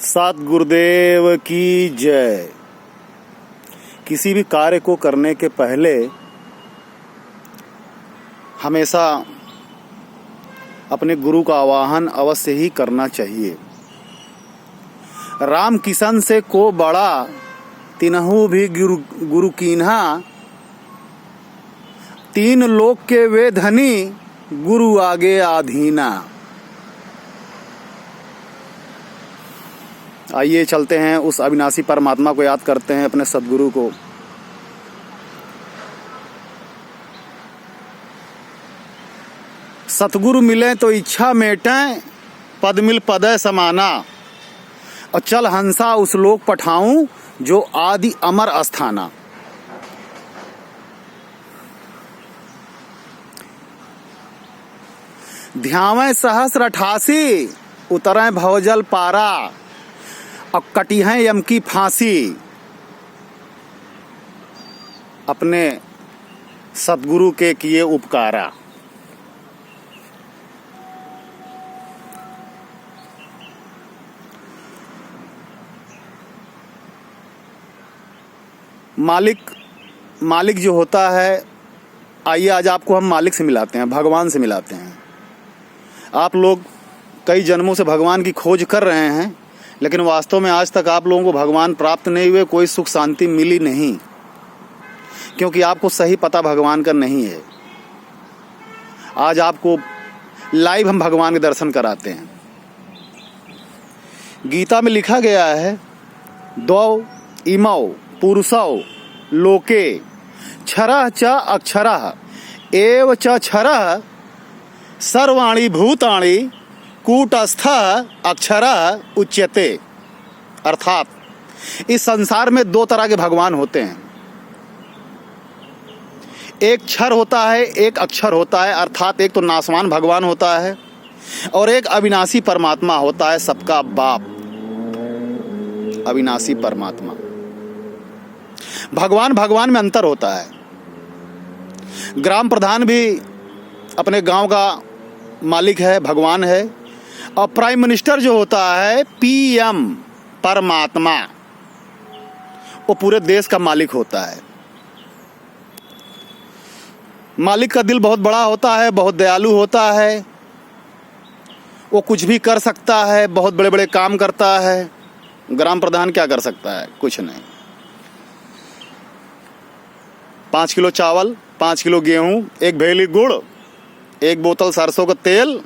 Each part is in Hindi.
सद्गुरुदेव की जय। किसी भी कार्य को करने के पहले हमेशा अपने गुरु का आवाहन अवश्य ही करना चाहिए। राम किशन से को बड़ा तिनहु भी गुरु कीन्हा, तीन लोक के वे धनी गुरु आगे आधीना। आइए चलते हैं उस अविनाशी परमात्मा को याद करते हैं, अपने सद्गुरु को। सतगुरु मिले तो इच्छा मेटें, पद मिल पदय समाना। और चल हंसा उस लोक पठाऊं जो आदि अमर अस्थाना। ध्यावें सहस्र 88 उतरें भवजल पारा। अब कटी हैं यम की फांसी। अपने सतगुरु के किए उपकारा। मालिक जो होता है, आइए आज आपको हम मालिक से मिलाते हैं, भगवान से मिलाते हैं। आप लोग कई जन्मों से भगवान की खोज कर रहे हैं, लेकिन वास्तव में आज तक आप लोगों को भगवान प्राप्त नहीं हुए, कोई सुख शांति मिली नहीं, क्योंकि आपको सही पता भगवान का नहीं है। आज आपको लाइव हम भगवान के दर्शन कराते हैं। गीता में लिखा गया है, द्वौ इमौ पुरुषौ लोके क्षरः च अक्षरः एव च क्षरः सर्वाणि भूतानि कूटस्थ अक्षरः उच्यते। अर्थात इस संसार में दो तरह के भगवान होते हैं, एक क्षर होता है, एक अक्षर होता है। अर्थात एक तो नासवान भगवान होता है और एक अविनाशी परमात्मा होता है, सबका बाप अविनाशी परमात्मा। भगवान में अंतर होता है। ग्राम प्रधान भी अपने गांव का मालिक है, भगवान है। और प्राइम मिनिस्टर जो होता है, पीएम परमात्मा, वो पूरे देश का मालिक होता है। मालिक का दिल बहुत बड़ा होता है, बहुत दयालु होता है। वो कुछ भी कर सकता है, बहुत बड़े बड़े काम करता है। ग्राम प्रधान क्या कर सकता है? कुछ नहीं। 5 किलो चावल, 5 किलो गेहूं, 1 भेली गुड़, 1 बोतल सरसों का तेल,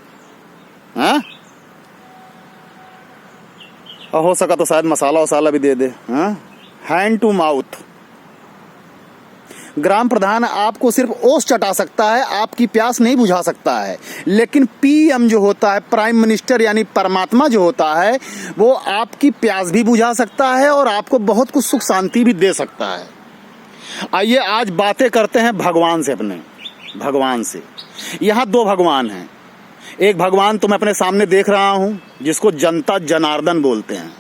हाँ? और हो सका तो शायद मसाला वसाला भी दे दे, हाँ? Hand to mouth. ग्राम प्रधान आपको सिर्फ ओस चटा सकता है, आपकी प्यास नहीं बुझा सकता है। लेकिन पीएम जो होता है, प्राइम मिनिस्टर यानी परमात्मा जो होता है, वो आपकी प्यास भी बुझा सकता है और आपको बहुत कुछ सुख शांति भी दे सकता है। आइए आज बातें करते हैं भगवान से, अपने भगवान से। यहाँ 2 भगवान हैं। एक भगवान तो मैं अपने सामने देख रहा हूँ, जिसको जनता जनार्दन बोलते हैं।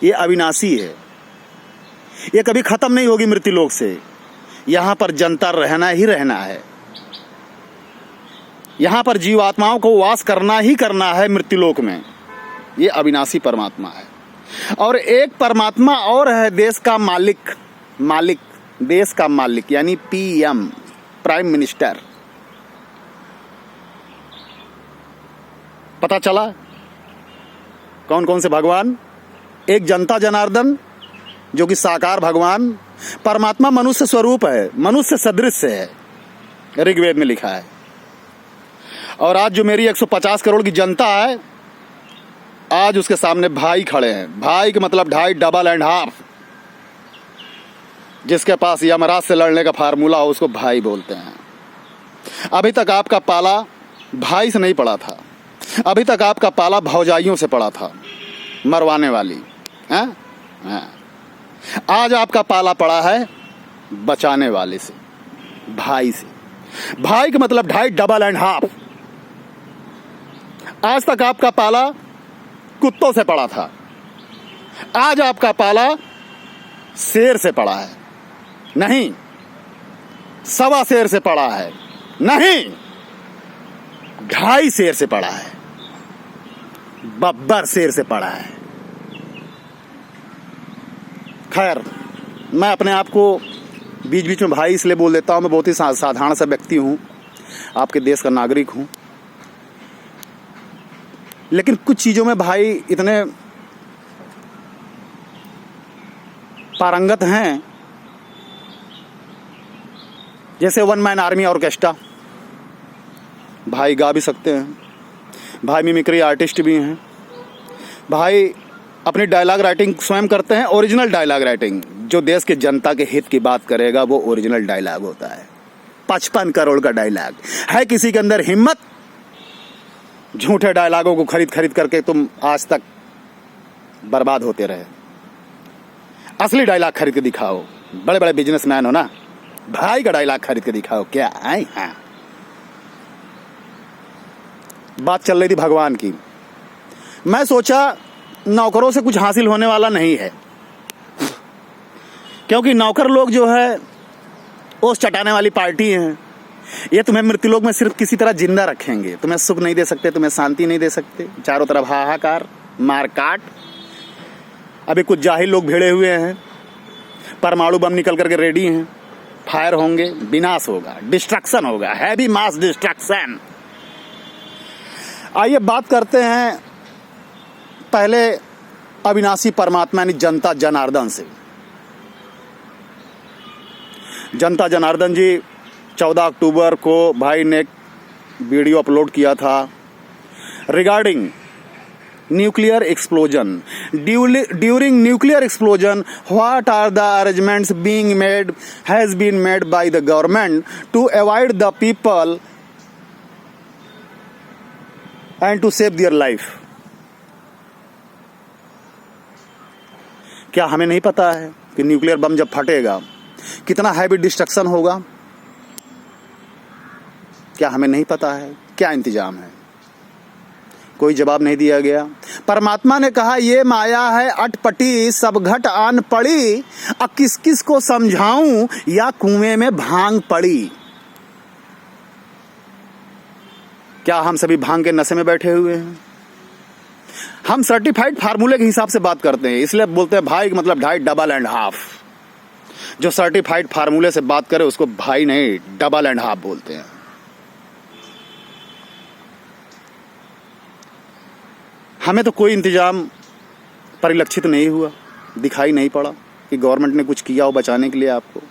ये अविनाशी है, ये कभी खत्म नहीं होगी मृत्युलोक से। यहाँ पर जनता रहना ही रहना है। यहाँ पर जीवात्माओं को वास करना ही करना है मृत्युलोक में। ये अविनाशी परमात्मा है। और एक परमात्मा और है, देश का मालिक देश का मालिक यानी पीएम प्राइम मिनिस्टर। पता चला कौन कौन से भगवान? एक जनता जनार्दन जो कि साकार भगवान। परमात्मा मनुष्य स्वरूप है, मनुष्य सदृश है, ऋग्वेद में लिखा है। और आज जो मेरी 150 करोड़ की जनता है, आज उसके सामने भाई खड़े हैं। भाई के मतलब 2.5, डबल एंड हाफ। जिसके पास यमराज से लड़ने का फार्मूला हो, उसको भाई बोलते हैं। अभी तक आपका पाला भाई से नहीं पड़ा था, अभी तक आपका पाला भौजाइयों से पड़ा था, मरवाने वाली हैं? आज आपका पाला पड़ा है बचाने वाले से, भाई से। भाई का मतलब 2.5, डबल एंड हाफ। आज तक आपका पाला कुत्तों से पड़ा था, आज आपका पाला शेर से पड़ा है। नहीं, 1.25 शेर से पड़ा है। नहीं, 2.5 शेर से पड़ा है, बब्बर शेर से पड़ा है। खैर, मैं अपने आप को बीच बीच में भाई इसलिए बोल देता हूँ, मैं बहुत ही साधारण सा व्यक्ति हूँ, आपके देश का नागरिक हूँ, लेकिन कुछ चीज़ों में भाई इतने पारंगत हैं, जैसे वन मैन आर्मी ऑर्केस्ट्रा। भाई गा भी सकते हैं, भाई मिमिक्री आर्टिस्ट भी हैं, भाई अपनी डायलॉग राइटिंग स्वयं करते हैं, ओरिजिनल डायलॉग राइटिंग। जो देश के जनता के हित की बात करेगा वो ओरिजिनल डायलॉग होता है। 55 करोड़ का डायलॉग है। किसी के अंदर हिम्मत? झूठे डायलॉगों को खरीद खरीद करके तुम आज तक बर्बाद होते रहे। असली डायलॉग खरीद के दिखाओ। बड़े बड़े बिजनेसमैन हो ना, भाई का डायलॉग खरीद के दिखाओ। क्या आई? हाँ, बात चल रही थी भगवान की। मैं सोचा नौकरों से कुछ हासिल होने वाला नहीं है, क्योंकि नौकर लोग जो है ओस चटाने वाली पार्टी हैं। ये तुम्हें मृत्युलोक में सिर्फ किसी तरह जिंदा रखेंगे, तुम्हें सुख नहीं दे सकते, तुम्हें शांति नहीं दे सकते। चारों तरफ हाहाकार, मारकाट। अभी कुछ जाहिल लोग भिड़े हुए हैं, परमाणु बम निकल करके रेडी हैं। फायर होंगे, विनाश होगा, डिस्ट्रक्शन होगा, हैवी मास डिस्ट्रक्शन। आइए बात करते हैं पहले अविनाशी परमात्मा यानी जनता जनार्दन से। जनता जनार्दन जी 14 अक्टूबर को भाई ने एक वीडियो अपलोड किया था regarding nuclear explosion. During nuclear explosion, what are the arrangements being made has been made by the government to avoid the people and to save their life. क्या हमें नहीं पता है कि न्यूक्लियर बम जब फटेगा कितना हैवी डिस्ट्रक्शन होगा? क्या हमें नहीं पता है? क्या इंतजाम है? कोई जवाब नहीं दिया गया। परमात्मा ने कहा ये माया है अटपटी, सब घट आन पड़ी, अब किस किस को समझाऊं या कुएं में भांग पड़ी। क्या हम सभी भांग के नशे में बैठे हुए हैं? हम सर्टिफाइड फार्मूले के हिसाब से बात करते हैं, इसलिए बोलते हैं भाई मतलब ढाई, डबल एंड हाफ। जो सर्टिफाइड फार्मूले से बात करे उसको भाई नहीं, डबल एंड हाफ बोलते हैं। हमें तो कोई इंतजाम परिलक्षित नहीं हुआ, दिखाई नहीं पड़ा कि गवर्नमेंट ने कुछ किया हो बचाने के लिए आपको।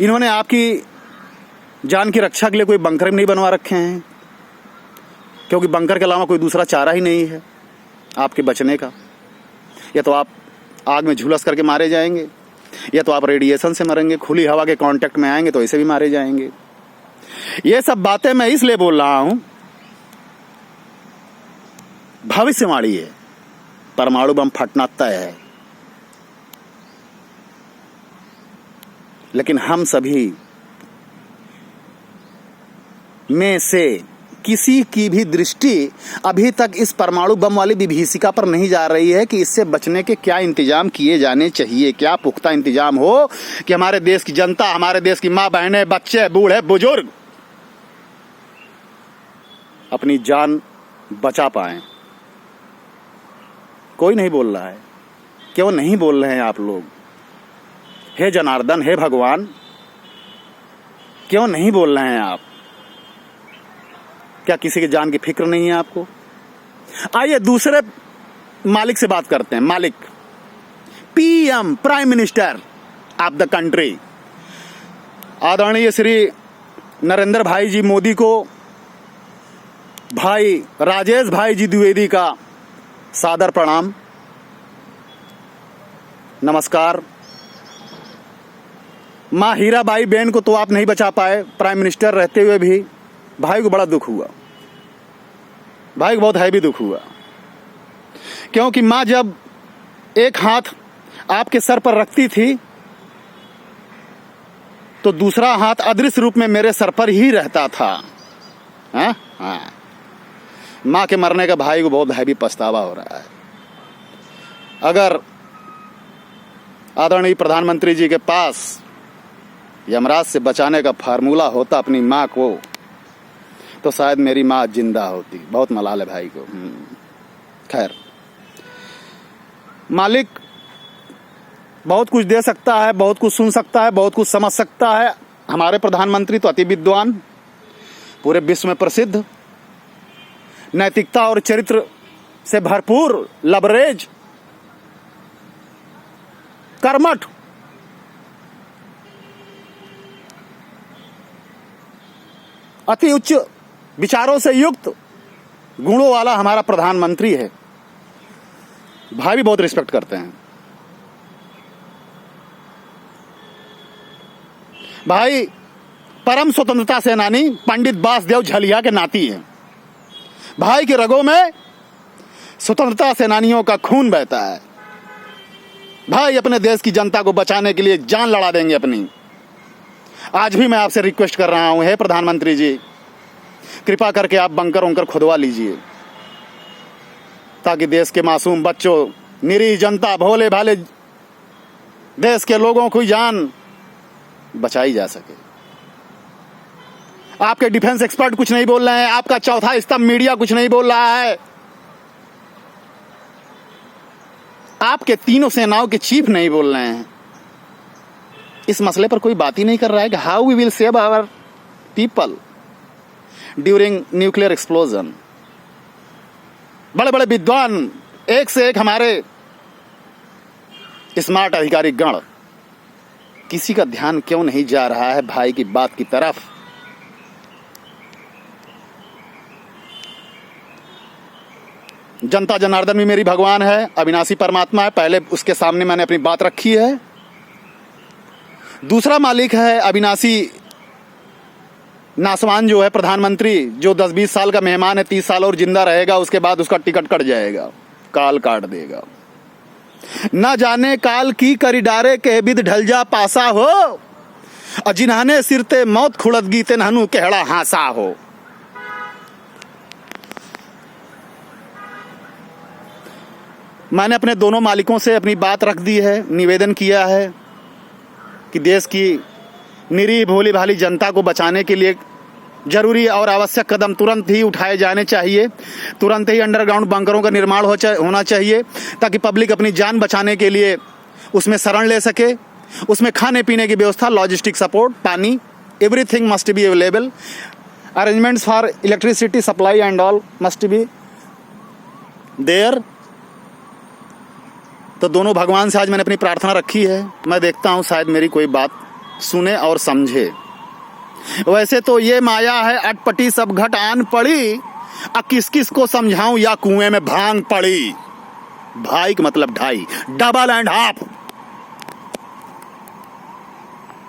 इन्होंने आपकी जान की रक्षा के लिए कोई बंकर नहीं बनवा रखे हैं, क्योंकि बंकर के अलावा कोई दूसरा चारा ही नहीं है आपके बचने का। या तो आप आग में झुलस करके मारे जाएंगे, या तो आप रेडिएशन से मरेंगे, खुली हवा के कांटेक्ट में आएंगे तो ऐसे भी मारे जाएंगे। ये सब बातें मैं इसलिए बोल रहा हूं, भविष्यवाणी है, परमाणु बम फटना तय है। लेकिन हम सभी में से किसी की भी दृष्टि अभी तक इस परमाणु बम वाली विभीषिका पर नहीं जा रही है कि इससे बचने के क्या इंतजाम किए जाने चाहिए, क्या पुख्ता इंतजाम हो कि हमारे देश की जनता, हमारे देश की माँ बहनें, बच्चे, बूढ़े, बुजुर्ग अपनी जान बचा पाएं। कोई नहीं बोल रहा है। क्यों नहीं बोल रहे हैं आप लोग? हे जनार्दन, हे भगवान, क्यों नहीं बोल रहे हैं आप? क्या किसी की जान की फिक्र नहीं है आपको? आइए दूसरे मालिक से बात करते हैं। मालिक, PM, prime minister of the country, आदरणीय श्री नरेंद्र भाई जी मोदी को भाई राजेश भाई जी द्विवेदी का सादर प्रणाम, नमस्कार। माँ हीराबाई बहन को तो आप नहीं बचा पाए प्राइम मिनिस्टर रहते हुए भी। भाई को बड़ा दुख हुआ, भाई को बहुत हैवी दुख हुआ, क्योंकि माँ जब एक हाथ आपके सर पर रखती थी तो दूसरा हाथ अदृश्य रूप में मेरे सर पर ही रहता था। हाँ हाँ, माँ के मरने का भाई को बहुत हैवी पछतावा हो रहा है। अगर आदरणीय प्रधानमंत्री जी के पास यमराज से बचाने का फार्मूला होता अपनी माँ को, तो शायद मेरी माँ जिंदा होती। बहुत मलाल है भाई को। खैर, मालिक बहुत कुछ दे सकता है, बहुत कुछ सुन सकता है, बहुत कुछ समझ सकता है। हमारे प्रधानमंत्री तो अति विद्वान, पूरे विश्व में प्रसिद्ध, नैतिकता और चरित्र से भरपूर, लबरेज, कर्मठ, अति उच्च विचारों से युक्त गुणों वाला हमारा प्रधानमंत्री है। भाई भी बहुत रिस्पेक्ट करते हैं। भाई परम स्वतंत्रता सेनानी पंडित बासदेव झलिया के नाती हैं। भाई के रगों में स्वतंत्रता सेनानियों का खून बहता है। भाई अपने देश की जनता को बचाने के लिए जान लड़ा देंगे अपनी। आज भी मैं आपसे रिक्वेस्ट कर रहा हूं, हे प्रधानमंत्री जी, कृपा करके आप बंकर वंकर खुदवा लीजिए, ताकि देश के मासूम बच्चों, निरीह जनता, भोले भाले देश के लोगों की जान बचाई जा सके। आपके डिफेंस एक्सपर्ट कुछ नहीं बोल रहे हैं, आपका चौथा स्तंभ मीडिया कुछ नहीं बोल रहा है, आपके तीनों सेनाओं के चीफ नहीं बोल रहे हैं। इस मसले पर कोई बात ही नहीं कर रहा है कि how we will save our people during nuclear explosion. बड़े बड़े विद्वान, एक से एक हमारे स्मार्ट अधिकारी गण, किसी का ध्यान क्यों नहीं जा रहा है भाई की बात की तरफ? जनता जनार्दन भी मेरी भगवान है, अविनाशी परमात्मा है। पहले उसके सामने मैंने अपनी बात रखी है। दूसरा मालिक है अविनाशी नासवान, जो है प्रधानमंत्री, जो 10-20 साल का मेहमान है, 30 साल और जिंदा रहेगा, उसके बाद उसका टिकट कट जाएगा, काल काट देगा। न जाने काल की करिडारे के बिद ढल जा पासा हो, अजिन्हाने सिरते मौत खुड़त गीते नहनु कहड़ा हासा हो। मैंने अपने दोनों मालिकों से अपनी बात रख दी है, निवेदन किया है कि देश की निरीह भोली भाली जनता को बचाने के लिए जरूरी और आवश्यक कदम तुरंत ही उठाए जाने चाहिए। तुरंत ही अंडरग्राउंड बंकरों का निर्माण होना चाहिए, ताकि पब्लिक अपनी जान बचाने के लिए उसमें शरण ले सके। उसमें खाने पीने की व्यवस्था, लॉजिस्टिक सपोर्ट, पानी, everything must be available. Arrangements for electricity supply and all must be there. तो दोनों भगवान से आज मैंने अपनी प्रार्थना रखी है। मैं देखता हूँ शायद मेरी कोई बात सुने और समझे। वैसे तो ये माया है अटपटी सब घट आन पड़ी, अब किस किस को समझाऊं या कुएं में भांग पड़ी। भाई का मतलब ढाई, डबल एंड हाफ।